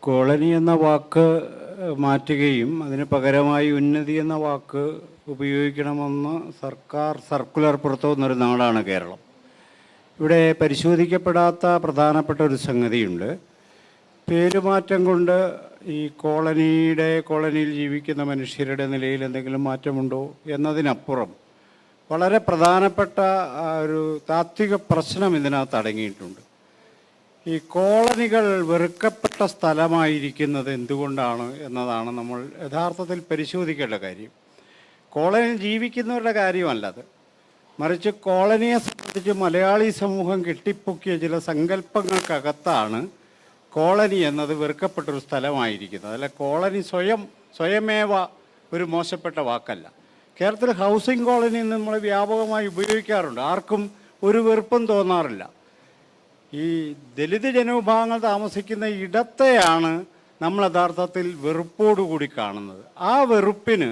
Colony എന്ന വാക്ക് മാറ്റുകയും അതിന് പകരമായി ഉന്നതി എന്ന വാക്ക് ഉപയോഗിക്കണമെന്ന് സർക്കാർ സർക്കുലർ പുറത്തുവന്നൊരു നാടാണ് കേരളം. ഇവിടെ പരിശോധിക്കപ്പെടാത്ത പ്രധാനപ്പെട്ട ഒരു സംഗതിയുണ്ട്. പേരുമാറ്റം കൊണ്ട് ഈ കോളനിയിൽ ജീവിക്കുന്ന മനുഷ്യരുടെ നിലയിൽ എന്തെങ്കിലും മാറ്റമുണ്ടോ എന്നതിനപ്പുറം വളരെ പ്രധാനപ്പെട്ട ഒരു താത്വിക പ്രശ്നം ഇതിനകത്ത് അടങ്ങിയിട്ടുണ്ട്. ഈ കോളനികൾ വെറുക്കപ്പെട്ട സ്ഥലമായിരിക്കുന്നത് എന്തുകൊണ്ടാണ് എന്നതാണ് നമ്മൾ യഥാർത്ഥത്തിൽ പരിശോധിക്കേണ്ട കാര്യം. കോളനിയിൽ ജീവിക്കുന്നവരുടെ കാര്യമല്ലത്, മറിച്ച് കോളനിയെ സംബന്ധിച്ച് മലയാളി സമൂഹം കെട്ടിപ്പൊക്കിയ ചില സങ്കല്പങ്ങൾക്കകത്താണ് കോളനി എന്നത് വെറുക്കപ്പെട്ടൊരു സ്ഥലമായിരിക്കുന്നത്. അല്ല, കോളനി സ്വയമേവ ഒരു മോശപ്പെട്ട വാക്കല്ല. കേരളത്തിൽ ഹൗസിംഗ് കോളനി നമ്മൾ വ്യാപകമായി ഉപയോഗിക്കാറുണ്ട്, ആർക്കും ഒരു വെറുപ്പും തോന്നാറില്ല. ഈ ദലിത് ജനവിഭാഗങ്ങൾ താമസിക്കുന്ന ഇടത്തെയാണ് നമ്മൾ യഥാർത്ഥത്തിൽ വെറുപ്പോടുകൂടി കാണുന്നത്. ആ വെറുപ്പിന്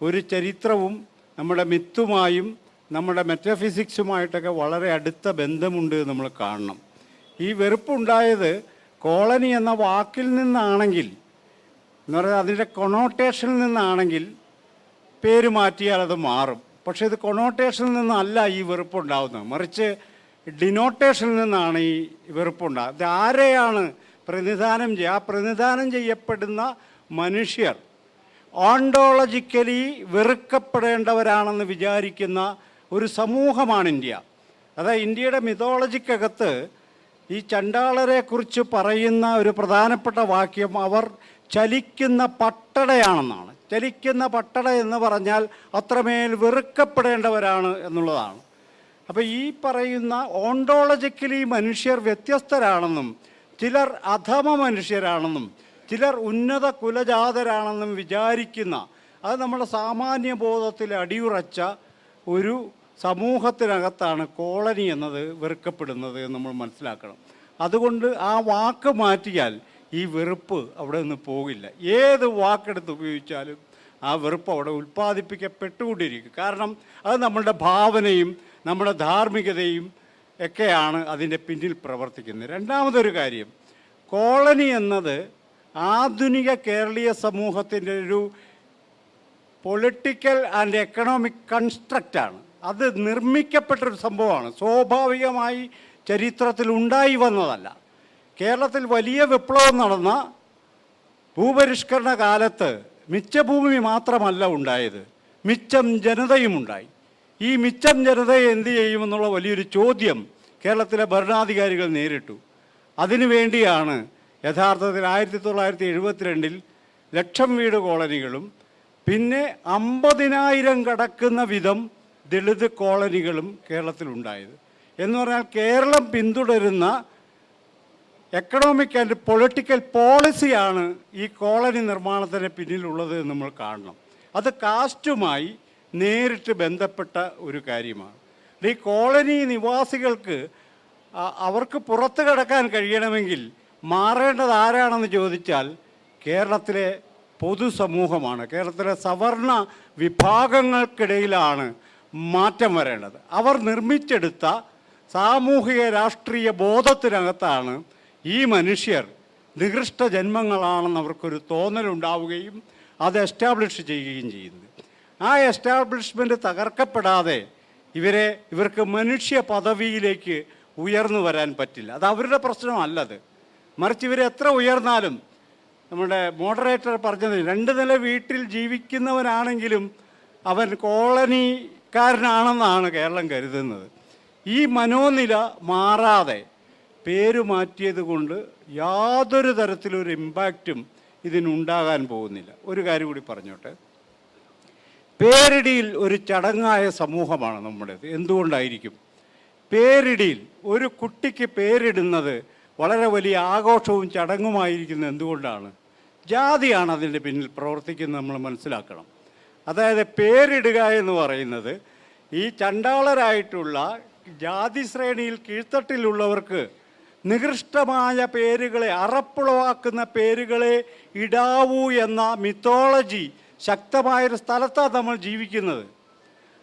ഒരു ചരിത്രവും നമ്മുടെ മിത്തുമായും നമ്മുടെ മെറ്റഫിസിക്സുമായിട്ടൊക്കെ വളരെ അടുത്ത ബന്ധമുണ്ട് നമ്മൾ കാണണം. ഈ വെറുപ്പുണ്ടായത് കോളനി എന്ന വാക്കിൽ നിന്നാണെങ്കിൽ, എന്ന് പറഞ്ഞാൽ അതിൻ്റെ കൊണോട്ടേഷനിൽ നിന്നാണെങ്കിൽ പേര് മാറ്റിയാൽ അത് മാറും. പക്ഷേ ഇത് കൊണോട്ടേഷനിൽ നിന്നല്ല ഈ വെറുപ്പുണ്ടാകുന്നത്, മറിച്ച് ഡിനോട്ടേഷനിൽ നിന്നാണ് ഈ വെറുപ്പുണ്ടാകുന്നത്. ഇത് ആരെയാണ് പ്രതിനിധാനം ചെയ്യുക? ആ പ്രതിനിധാനം ചെയ്യപ്പെടുന്ന മനുഷ്യർ ഓണ്ടോളജിക്കലി വെറുക്കപ്പെടേണ്ടവരാണെന്ന് വിചാരിക്കുന്ന ഒരു സമൂഹമാണ് ഇന്ത്യ. അതായത് ഇന്ത്യയുടെ മിതോളജിക്കകത്ത് ഈ ചണ്ടാളരെക്കുറിച്ച് പറയുന്ന ഒരു പ്രധാനപ്പെട്ട വാക്യം അവർ ചലിക്കുന്ന പട്ടടയാണെന്നാണ്. ചലിക്കുന്ന പട്ടട എന്ന് പറഞ്ഞാൽ അത്രമേൽ വെറുക്കപ്പെടേണ്ടവരാണ് എന്നുള്ളതാണ്. അപ്പോൾ ഈ പറയുന്ന ഓണ്ടോളജിക്കലി മനുഷ്യർ വ്യത്യസ്തരാണെന്നും ചിലർ അധമ മനുഷ്യരാണെന്നും ചിലർ ഉന്നത കുലജാതരാണെന്നും വിചാരിക്കുന്ന, അത് നമ്മുടെ സാമാന്യ ബോധത്തിൽ അടിയുറച്ച ഒരു സമൂഹത്തിനകത്താണ് കോളനി എന്നത് വെറുക്കപ്പെടുന്നത് എന്ന് നമ്മൾ മനസ്സിലാക്കണം. അതുകൊണ്ട് ആ വാക്ക് മാറ്റിയാൽ ഈ വെറുപ്പ് അവിടെ നിന്ന് പോകില്ല. ഏത് വാക്കെടുത്ത് ഉപയോഗിച്ചാലും ആ വെറുപ്പ് അവിടെ ഉൽപ്പാദിപ്പിക്കപ്പെട്ടുകൊണ്ടിരിക്കും. കാരണം അത് നമ്മളുടെ ഭാവനയും നമ്മുടെ ധാർമ്മികതയും ഒക്കെയാണ് അതിൻ്റെ പിന്നിൽ പ്രവർത്തിക്കുന്നത്. രണ്ടാമതൊരു കാര്യം, കോളനി എന്നത് ആധുനിക കേരളീയ സമൂഹത്തിൻ്റെ ഒരു പൊളിറ്റിക്കൽ ആൻഡ് എക്കണോമിക് കൺസ്ട്രക്റ്റാണ്. അത് നിർമ്മിക്കപ്പെട്ടൊരു സംഭവമാണ്, സ്വാഭാവികമായി ചരിത്രത്തിൽ ഉണ്ടായി വന്നതല്ല. കേരളത്തിൽ വലിയ വിപ്ലവം നടന്ന ഭൂപരിഷ്കരണ കാലത്ത് മിച്ചഭൂമി മാത്രമല്ല ഉണ്ടായത്, മിച്ചം ജനതയും ഉണ്ടായി. ഈ മിച്ചം ജനതയെ എന്ത് ചെയ്യുമെന്നുള്ള വലിയൊരു ചോദ്യം കേരളത്തിലെ ഭരണാധികാരികൾ നേരിട്ടു. അതിനുവേണ്ടിയാണ് യഥാർത്ഥത്തിൽ 1972 ലക്ഷം വീട് കോളനികളും പിന്നെ 50,000 കടക്കുന്ന വിധം ദളിത് കോളനികളും കേരളത്തിലുണ്ടായത്. എന്ന് പറഞ്ഞാൽ കേരളം പിന്തുടരുന്ന എക്കണോമിക് ആൻഡ് പൊളിറ്റിക്കൽ പോളിസിയാണ് ഈ കോളനി നിർമ്മാണത്തിന് പിന്നിലുള്ളത് എന്ന് നമ്മൾ കാണണം. അത് കാസ്റ്റുമായി നേരിട്ട് ബന്ധപ്പെട്ട ഒരു കാര്യമാണ്. ഈ കോളനി നിവാസികൾക്ക് അവർക്ക് പുറത്ത് കടക്കാൻ കഴിയണമെങ്കിൽ മാറേണ്ടത് ആരാണെന്ന് ചോദിച്ചാൽ കേരളത്തിലെ പൊതുസമൂഹമാണ്, കേരളത്തിലെ സവർണ വിഭാഗങ്ങൾക്കിടയിലാണ് മാറ്റം വരേണ്ടത്. അവർ നിർമ്മിച്ചെടുത്ത സാമൂഹിക രാഷ്ട്രീയ ബോധത്തിനകത്താണ് ഈ മനുഷ്യർ നികൃഷ്ട ജന്മങ്ങളാണെന്ന് അവർക്കൊരു തോന്നലുണ്ടാവുകയും അത് എസ്റ്റാബ്ലിഷ് ചെയ്യുകയും ചെയ്യുന്നത്. ആ എസ്റ്റാബ്ലിഷ്മെൻറ്റ് തകർക്കപ്പെടാതെ ഇവർക്ക് മനുഷ്യ പദവിയിലേക്ക് ഉയർന്നു വരാൻ പറ്റില്ല. അത് അവരുടെ പ്രശ്നമല്ലത്, മറിച്ച് ഇവരെത്ര ഉയർന്നാലും, നമ്മുടെ മോഡറേറ്റർ പറഞ്ഞത് 2 നില വീട്ടിൽ ജീവിക്കുന്നവനാണെങ്കിലും അവൻ കോളനിക്കാരനാണെന്നാണ് കേരളം കരുതുന്നത്. ഈ മനോനില മാറാതെ പേര് മാറ്റിയത് കൊണ്ട് യാതൊരു തരത്തിലൊരു ഇമ്പാക്റ്റും ഇതിനുണ്ടാകാൻ പോകുന്നില്ല. ഒരു കാര്യം കൂടി പറഞ്ഞോട്ടെ, പേരിടിയിൽ ഒരു ചടങ്ങായ സമൂഹമാണ് നമ്മുടേത്. എന്തുകൊണ്ടായിരിക്കും? പേരിടിയിൽ ഒരു കുട്ടിക്ക് പേരിടുന്നത് വളരെ വലിയ ആഘോഷവും ചടങ്ങുമായിരിക്കുന്നത് എന്തുകൊണ്ടാണ്? ജാതിയാണ് അതിൻ്റെ പിന്നിൽ പ്രവർത്തിക്കുന്നത്, നമ്മൾ മനസ്സിലാക്കണം. അതായത് പേരിടുക എന്ന് പറയുന്നത് ഈ ചണ്ടാളരായിട്ടുള്ള ജാതി ശ്രേണിയിൽ കീഴ്ത്തട്ടിലുള്ളവർക്ക് നികൃഷ്ടമായ പേരുകളെ, അറപ്പുളവാക്കുന്ന പേരുകളെ ഇടാവൂ എന്ന മിത്തോളജി ശക്തമായൊരു സ്ഥലത്താണ് നമ്മൾ ജീവിക്കുന്നത്.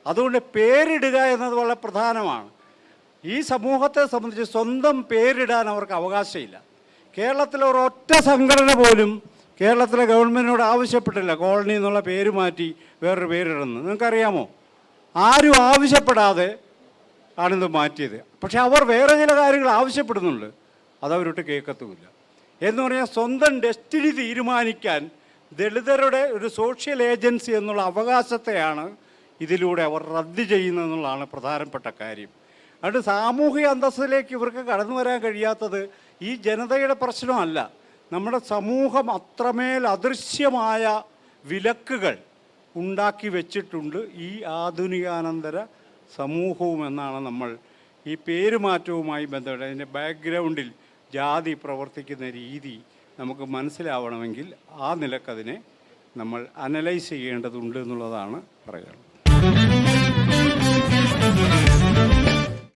അതുകൊണ്ട് പേരിടുക എന്നത് വളരെ പ്രധാനമാണ്. ഈ സമൂഹത്തെ സംബന്ധിച്ച് സ്വന്തം പേരിടാൻ അവർക്ക് അവകാശമില്ല. കേരളത്തിലെ ഒരൊറ്റ സംഘടന പോലും കേരളത്തിലെ ഗവൺമെൻറ്റിനോട് ആവശ്യപ്പെട്ടില്ല കോളനി എന്നുള്ള പേര് മാറ്റി വേറൊരു പേരിടുന്നത്. നിങ്ങൾക്കറിയാമോ? ആരും ആവശ്യപ്പെടാതെ ആണിത് മാറ്റിയത്. പക്ഷെ അവർ വേറെ ചില കാര്യങ്ങൾ ആവശ്യപ്പെടുന്നുണ്ട്, അതവരോട്ട് കേൾക്കത്തുമില്ല. എന്ന് പറഞ്ഞാൽ സ്വന്തം ഡെസ്റ്റിനി തീരുമാനിക്കാൻ ദളിതരുടെ ഒരു സോഷ്യൽ ഏജൻസി എന്നുള്ള അവകാശത്തെയാണ് ഇതിലൂടെ അവർ റദ്ദ് ചെയ്യുന്നതെന്നുള്ളതാണ് പ്രധാനപ്പെട്ട കാര്യം. അതുകൊണ്ട് സാമൂഹിക അന്തസ്സിലേക്ക് ഇവർക്ക് കടന്നു വരാൻ കഴിയാത്തത് ഈ ജനതയുടെ പ്രശ്നമല്ല. നമ്മുടെ സമൂഹം അത്രമേൽ അദൃശ്യമായ വിലക്കുകൾ ഉണ്ടാക്കി വെച്ചിട്ടുണ്ട് ഈ ആധുനികാനന്തര സമൂഹവും എന്നാണ് നമ്മൾ ഈ പേരുമാറ്റവുമായി ബന്ധപ്പെട്ട് അതിൻ്റെ ബാക്ക്ഗ്രൗണ്ടിൽ ജാതി പ്രവർത്തിക്കുന്ന രീതി നമുക്ക് മനസ്സിലാവണമെങ്കിൽ ആ നിലക്കതിനെ നമ്മൾ അനലൈസ് ചെയ്യേണ്ടതുണ്ട് എന്നുള്ളതാണ് പറയുന്നത്.